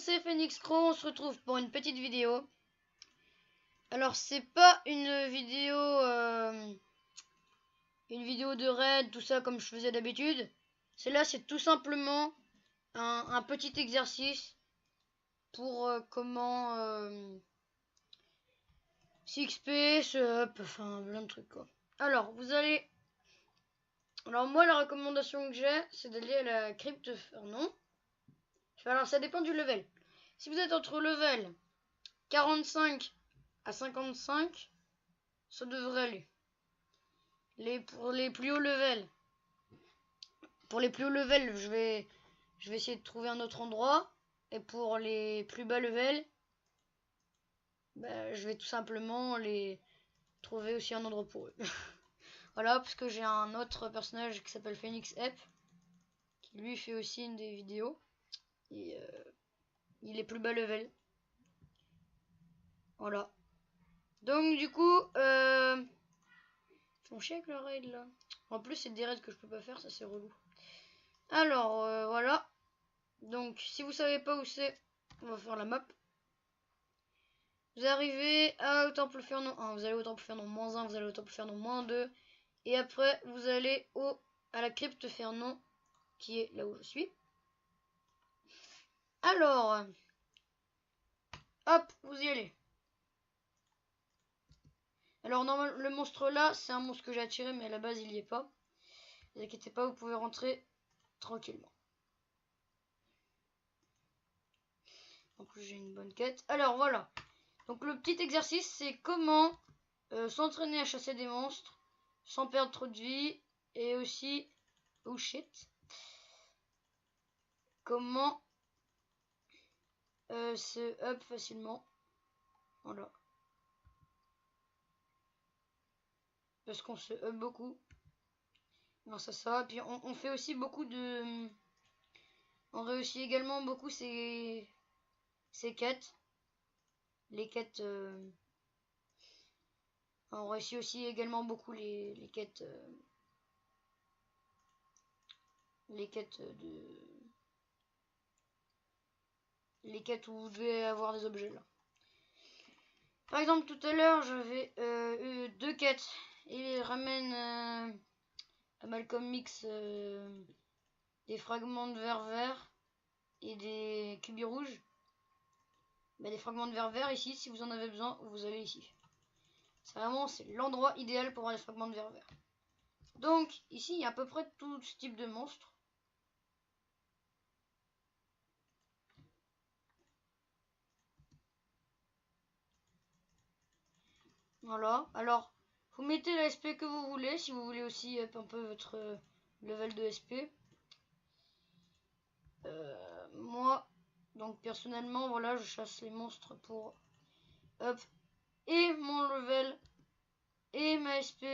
c'est Phoenix Crow, on se retrouve pour une petite vidéo. Alors c'est pas une vidéo de raid, tout ça comme je faisais d'habitude. Celle-là c'est tout simplement un petit exercice pour comment s'XP, se up, enfin plein de trucs quoi. Alors moi la recommandation que j'ai c'est d'aller à la crypte Fernon. Alors ça dépend du level. Si vous êtes entre level 45 à 55, ça devrait aller. Pour les plus hauts levels, je vais essayer de trouver un autre endroit. Et pour les plus bas levels, je vais tout simplement les trouver aussi un endroit pour eux. Voilà, parce que j'ai un autre personnage qui s'appelle Phoenix Ep, qui lui fait aussi des vidéos. Et il est plus bas level. Voilà. Donc du coup, ils font chier avec le raid là. En plus c'est des raids que je peux pas faire, ça c'est relou. Alors voilà. Donc si vous savez pas où c'est, on va faire la map. Vous arrivez au temple Fernon 1, vous allez au temple Fernon -1, vous allez au temple Fernon -2. Et après vous allez à la crypte Fernon, qui est là où je suis. Alors, hop, vous y allez. Alors normalement le monstre là, c'est un monstre que j'ai attiré, mais à la base il y est pas. Ne vous inquiétez pas, vous pouvez rentrer tranquillement. En plus j'ai une bonne quête. Alors voilà. Donc le petit exercice c'est comment s'entraîner à chasser des monstres sans perdre trop de vie. Et aussi, oh shit, comment se up facilement. Voilà. Parce qu'on se up beaucoup. Grâce à ça. Puis on fait aussi beaucoup de... On réussit également beaucoup ces quêtes. Les quêtes... On réussit aussi également beaucoup les quêtes... les quêtes où vous devez avoir des objets là. Par exemple tout à l'heure j'avais eu 2 quêtes. Il ramène à Malcolm X des fragments de verre vert et des cubis rouges. Des fragments de verre vert ici, si vous en avez besoin, vous allez ici. C'est l'endroit idéal pour avoir des fragments de verre vert. Donc ici il y a à peu près tout ce type de monstres. Voilà, alors vous mettez la SP que vous voulez, si vous voulez aussi up un peu votre level de SP. Moi, donc personnellement, voilà, je chasse les monstres pour up et mon level et ma SP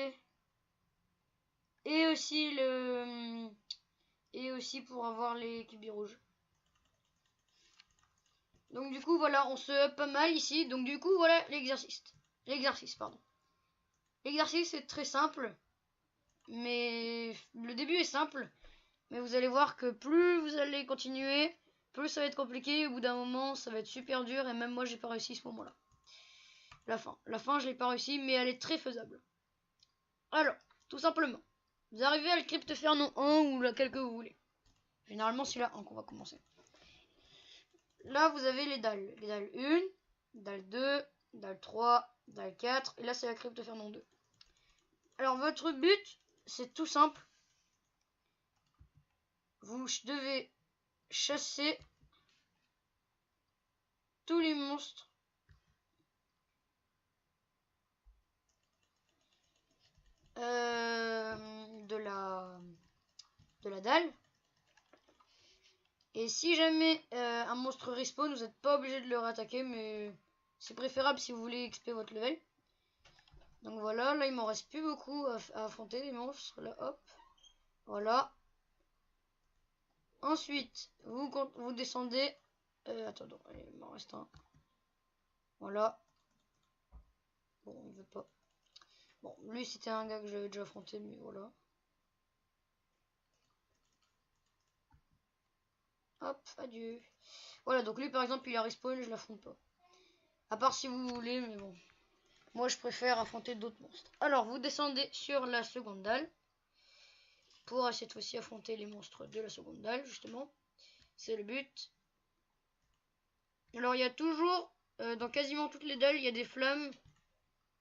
et aussi pour avoir les cubis rouges. Donc du coup voilà, on se up pas mal ici. Donc du coup voilà l'exercice. L'exercice est très simple, mais le début est simple. Mais vous allez voir que plus vous allez continuer, plus ça va être compliqué. Au bout d'un moment, ça va être super dur. Et même moi, j'ai pas réussi ce moment-là. La fin, je l'ai pas réussi, mais elle est très faisable. Alors, tout simplement, vous arrivez à la crypte Fernon 1 ou laquelle que vous voulez. Généralement, c'est la 1 qu'on va commencer. Là, vous avez les dalles. Les dalles 1, dalle 2, dalle 3, dalle 4. Et là, c'est la crypte Fernon 2. Alors, votre but, c'est tout simple. Vous devez chasser tous les monstres de la dalle. Et si jamais un monstre respawn, vous n'êtes pas obligé de le rattaquer, mais c'est préférable si vous voulez XP votre level. Donc voilà, là il m'en reste plus beaucoup à affronter les monstres. Là hop, voilà. Ensuite, vous descendez. Attends, allez, il m'en reste un. Voilà. Bon, il veut pas. Bon, lui c'était un gars que j'avais déjà affronté, mais voilà. Hop, adieu. Voilà, donc lui par exemple il a respawn, je l'affronte pas. À part si vous voulez, mais bon. Moi je préfère affronter d'autres monstres. Alors vous descendez sur la seconde dalle. Pour cette fois-ci affronter les monstres de la seconde dalle, justement. C'est le but. Alors il y a toujours, dans quasiment toutes les dalles, il y a des flammes,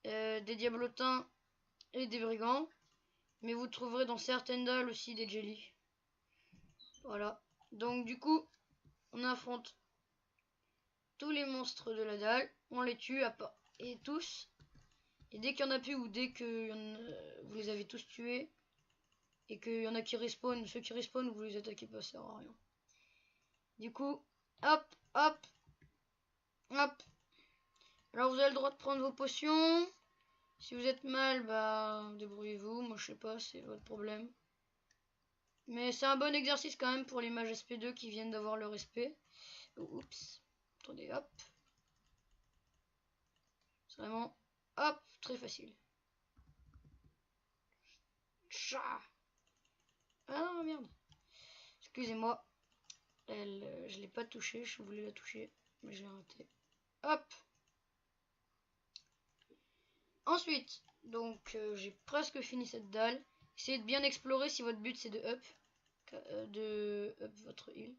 des diablotins et des brigands. Mais vous trouverez dans certaines dalles aussi des jellies. Voilà. Donc du coup, on affronte tous les monstres de la dalle. On les tue et tous. Et dès qu'il y en a plus ou dès que vous les avez tous tués et qu'il y en a qui respawnent, ceux qui respawnent, vous les attaquez pas, ça sert à rien. Du coup, hop, hop, hop. Alors vous avez le droit de prendre vos potions. Si vous êtes mal, bah débrouillez-vous. Moi je sais pas, c'est votre problème. Mais c'est un bon exercice quand même pour les mages SP2 qui viennent d'avoir le respect. Oups. Attendez, hop. C'est vraiment, hop, très facile. Tcha. Ah non, merde. Excusez-moi. Je l'ai pas touché, je voulais la toucher, mais j'ai raté. Hop. Ensuite, donc j'ai presque fini cette dalle. Essayez de bien explorer si votre but c'est de up votre heal.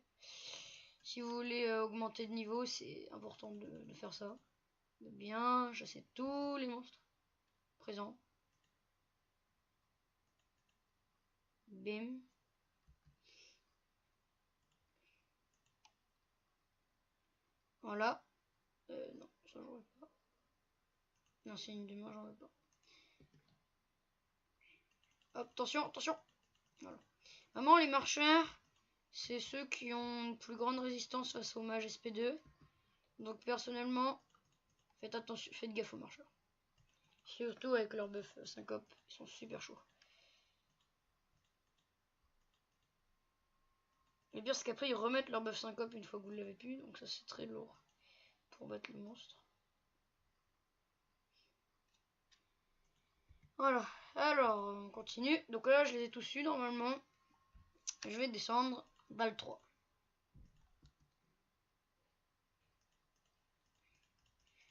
Si vous voulez augmenter de niveau, c'est important de faire ça. De bien chasser tous les monstres présents. Bim. Voilà. Non, ça j'en veux pas. Non, c'est une demi-heure, j'en veux pas. Hop, attention, attention. Voilà. Vraiment, les marcheurs, c'est ceux qui ont une plus grande résistance face aux mages SP2. Donc personnellement, faites attention, faites gaffe aux marcheurs. Surtout avec leur buff syncope, ils sont super chauds. Le pire c'est qu'après ils remettent leur buff syncope une fois que vous l'avez pu, donc ça c'est très lourd pour battre les monstres. Voilà, alors on continue. Donc là je les ai tous eus normalement. Je vais descendre dalle 3.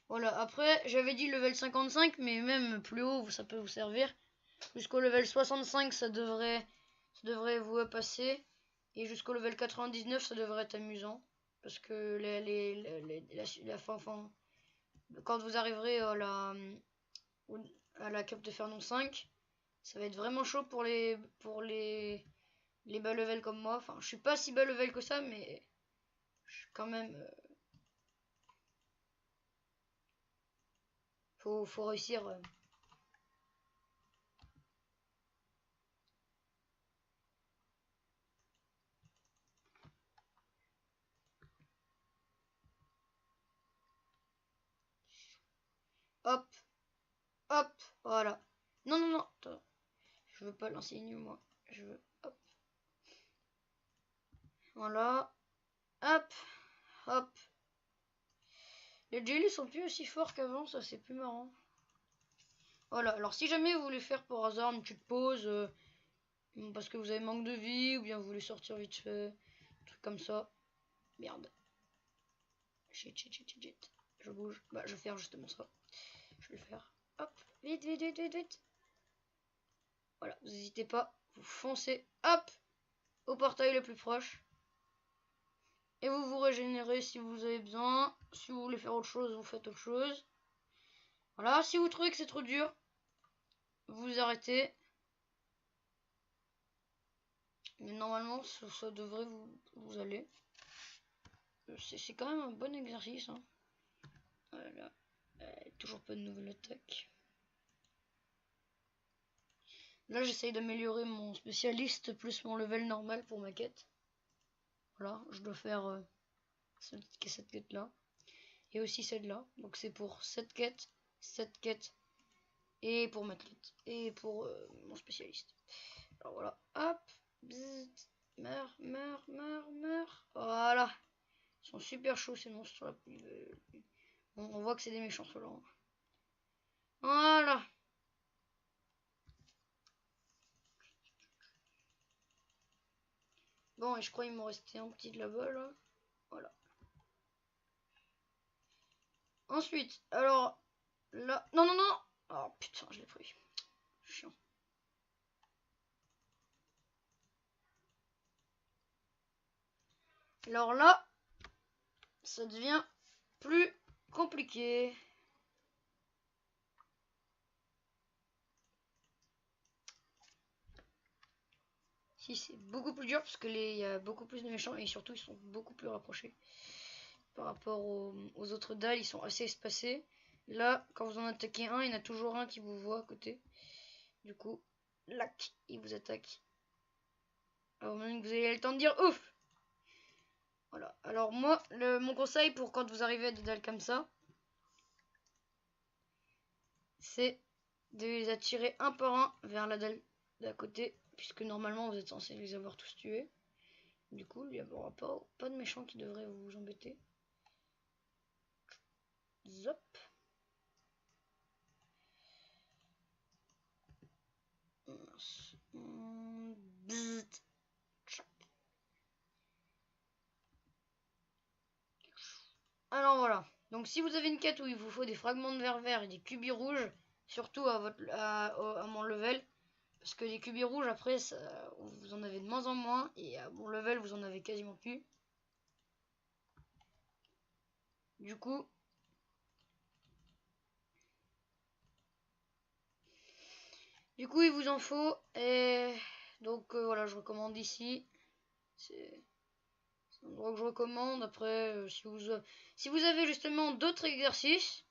Voilà, après j'avais dit level 55, mais même plus haut ça peut vous servir. Jusqu'au level 65 ça devrait vous passer. Et jusqu'au level 99 ça devrait être amusant. Parce que la fin, quand vous arriverez à la cape de Fernon 5, ça va être vraiment chaud pour les bas level comme moi. Enfin, je suis pas si bas level que ça, mais je suis quand même... faut réussir. Hop, hop, voilà. Non, non, non, attends. Je veux pas l'enseigner moi. Je veux... Hop. Voilà. Hop, hop. Les jellies sont plus aussi forts qu'avant, ça c'est plus marrant. Voilà, alors si jamais vous voulez faire par hasard une petite pause, parce que vous avez manque de vie, ou bien vous voulez sortir vite fait, un truc comme ça. Merde. Shit, shit, shit, shit, shit. Je bouge. Bah, je vais faire justement ça. Je vais le faire. Hop, vite, vite, vite, vite, vite. Voilà, vous n'hésitez pas. Vous foncez, hop, au portail le plus proche. Et vous vous régénérez si vous avez besoin. Si vous voulez faire autre chose, vous faites autre chose. Voilà, si vous trouvez que c'est trop dur, vous arrêtez. Mais normalement, ça devrait vous aller. C'est quand même un bon exercice. Hein. Voilà. Toujours pas de nouvelle attaque. Là, j'essaye d'améliorer mon spécialiste plus mon level normal pour ma quête. Voilà, je dois faire cette quête-là. Et aussi celle-là. Donc c'est pour cette quête, et pour ma quête. Et pour mon spécialiste. Alors voilà, hop. Bzzz, meurs, meurs, meurs, meurs. Voilà. Ils sont super chauds ces monstres-là. On voit que c'est des méchants ceux-là. Voilà. Bon, et je crois qu'il m'en restait un petit de là-bas, là. Voilà. Ensuite, alors là, non, non, non. Oh putain, je l'ai pris. Chiant. Alors là, ça devient plus compliqué. Si, c'est beaucoup plus dur parce que il y a beaucoup plus de méchants et surtout ils sont beaucoup plus rapprochés par rapport aux autres dalles. Ils sont assez espacés. Là, quand vous en attaquez un, il y en a toujours un qui vous voit à côté. Du coup, lac, il vous attaque. Alors même que vous avez le temps de dire ouf. Voilà. Alors moi, mon conseil pour quand vous arrivez à des dalles comme ça, c'est de les attirer un par un vers la dalle d'à côté, puisque normalement vous êtes censé les avoir tous tués. Du coup, il n'y aura pas de méchants qui devraient vous embêter. Zop. Alors voilà. Donc si vous avez une quête où il vous faut des fragments de verre vert et des cubis rouges, surtout à mon level, parce que les cubis rouges après ça, vous en avez de moins en moins et à mon level vous en avez quasiment plus. Du coup, il vous en faut et donc voilà, je recommande ici. C'est un endroit que je recommande. Après, si vous avez justement d'autres exercices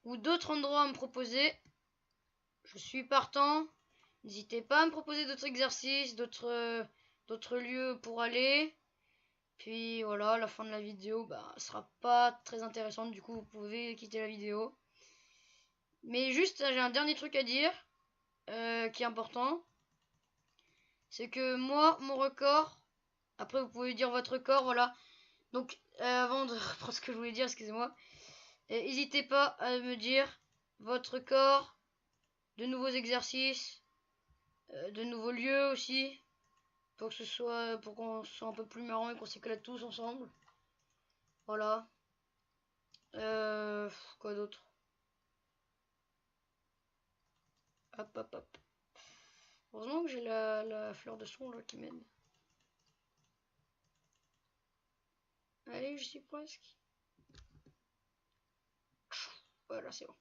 ou d'autres endroits à me proposer, je suis partant. N'hésitez pas à me proposer d'autres exercices, d'autres lieux pour aller. Puis voilà, la fin de la vidéo sera pas très intéressante, du coup vous pouvez quitter la vidéo. Mais juste, j'ai un dernier truc à dire qui est important. C'est que moi, mon record, après vous pouvez dire votre record, voilà. Donc avant de reprendre ce que je voulais dire, excusez-moi, n'hésitez pas à me dire votre record, de nouveaux exercices, de nouveaux lieux aussi. Pour qu'on soit un peu plus marrant et qu'on s'éclate tous ensemble. Voilà. Quoi d'autre? Hop, hop, hop. Heureusement que j'ai la fleur de son là qui m'aide. Allez, je suis presque. Voilà, c'est bon.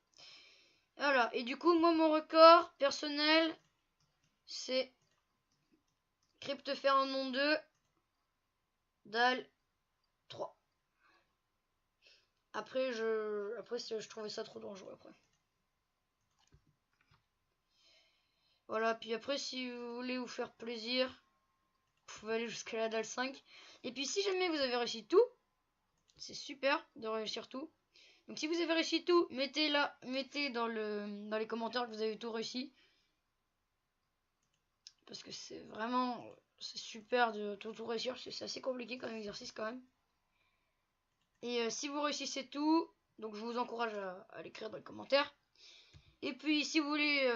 Voilà, et du coup, moi, mon record personnel, c'est Cryptofernon 2, Dalle 3. Après, je trouvais ça trop dangereux après. Voilà, puis après, si vous voulez vous faire plaisir, vous pouvez aller jusqu'à la dalle 5. Et puis, si jamais vous avez réussi tout, c'est super de réussir tout. Donc, si vous avez réussi tout, mettez dans les commentaires que vous avez tout réussi. Parce que c'est super de tout réussir. C'est assez compliqué comme exercice quand même. Et si vous réussissez tout, donc je vous encourage à l'écrire dans les commentaires. Et puis, si vous voulez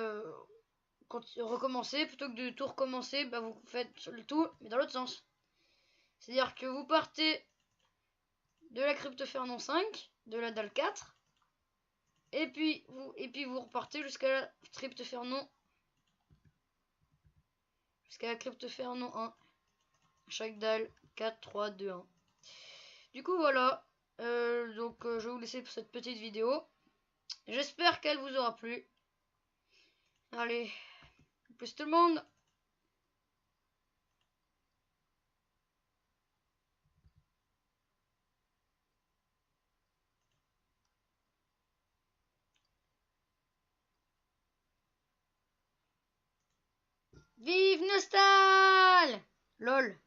recommencer, plutôt que de tout recommencer, vous faites le tout, mais dans l'autre sens. C'est-à-dire que vous partez de la Cryptofernon 5, de la dalle 4, et puis vous repartez jusqu'à la Cryptofernon 1. Chaque dalle 4, 3, 2, 1. Du coup voilà. Je vais vous laisser pour cette petite vidéo. J'espère qu'elle vous aura plu. Allez, plus tout le monde. Vive Nostal! LOL.